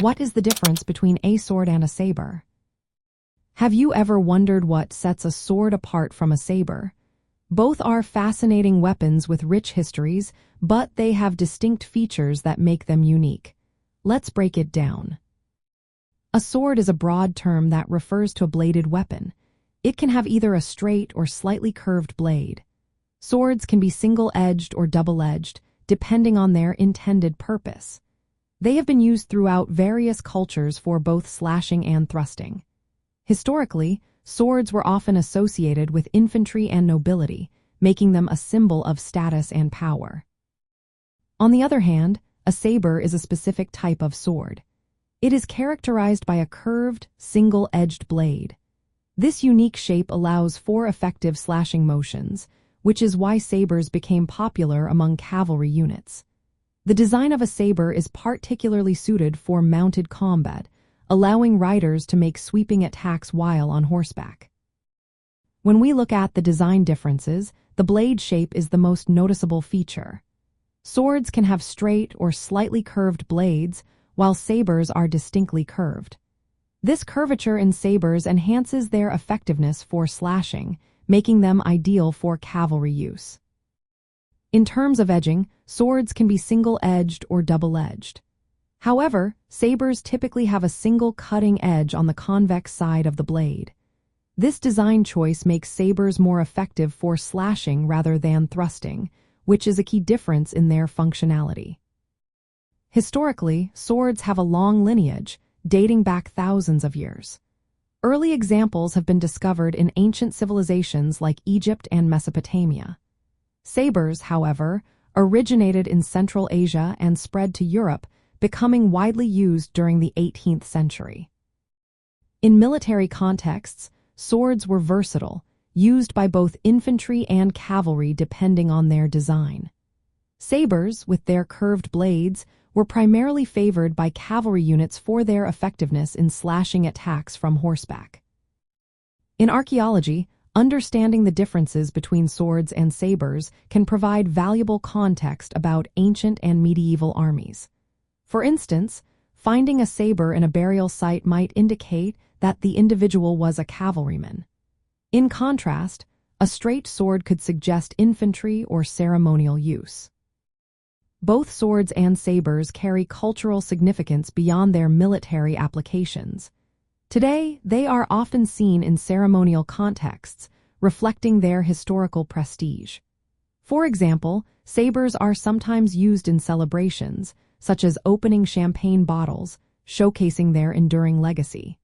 What is the difference between a sword and a saber? Have you ever wondered what sets a sword apart from a saber? Both are fascinating weapons with rich histories, but they have distinct features that make them unique. Let's break it down. A sword is a broad term that refers to a bladed weapon. It can have either a straight or slightly curved blade. Swords can be single-edged or double-edged, depending on their intended purpose. They have been used throughout various cultures for both slashing and thrusting. Historically, swords were often associated with infantry and nobility, making them a symbol of status and power. On the other hand, a saber is a specific type of sword. It is characterized by a curved, single-edged blade. This unique shape allows for effective slashing motions, which is why sabers became popular among cavalry units. The design of a saber is particularly suited for mounted combat, allowing riders to make sweeping attacks while on horseback. When we look at the design differences, the blade shape is the most noticeable feature. Swords can have straight or slightly curved blades, while sabers are distinctly curved. This curvature in sabers enhances their effectiveness for slashing, making them ideal for cavalry use. In terms of edging, swords can be single-edged or double-edged. However, sabers typically have a single cutting edge on the convex side of the blade. This design choice makes sabers more effective for slashing rather than thrusting, which is a key difference in their functionality. Historically, swords have a long lineage, dating back thousands of years. Early examples have been discovered in ancient civilizations like Egypt and Mesopotamia. Sabers, however, originated in Central Asia and spread to Europe, becoming widely used during the 18th century. In military contexts, swords were versatile, used by both infantry and cavalry depending on their design. Sabers, with their curved blades, were primarily favored by cavalry units for their effectiveness in slashing attacks from horseback. In archaeology, understanding the differences between swords and sabers can provide valuable context about ancient and medieval armies. For instance, finding a saber in a burial site might indicate that the individual was a cavalryman. In contrast, a straight sword could suggest infantry or ceremonial use. Both swords and sabers carry cultural significance beyond their military applications. Today, they are often seen in ceremonial contexts, reflecting their historical prestige. For example, sabers are sometimes used in celebrations, such as opening champagne bottles, showcasing their enduring legacy.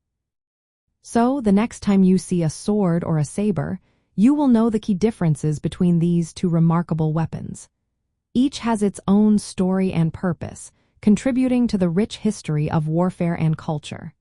So, the next time you see a sword or a saber, you will know the key differences between these two remarkable weapons. Each has its own story and purpose, contributing to the rich history of warfare and culture.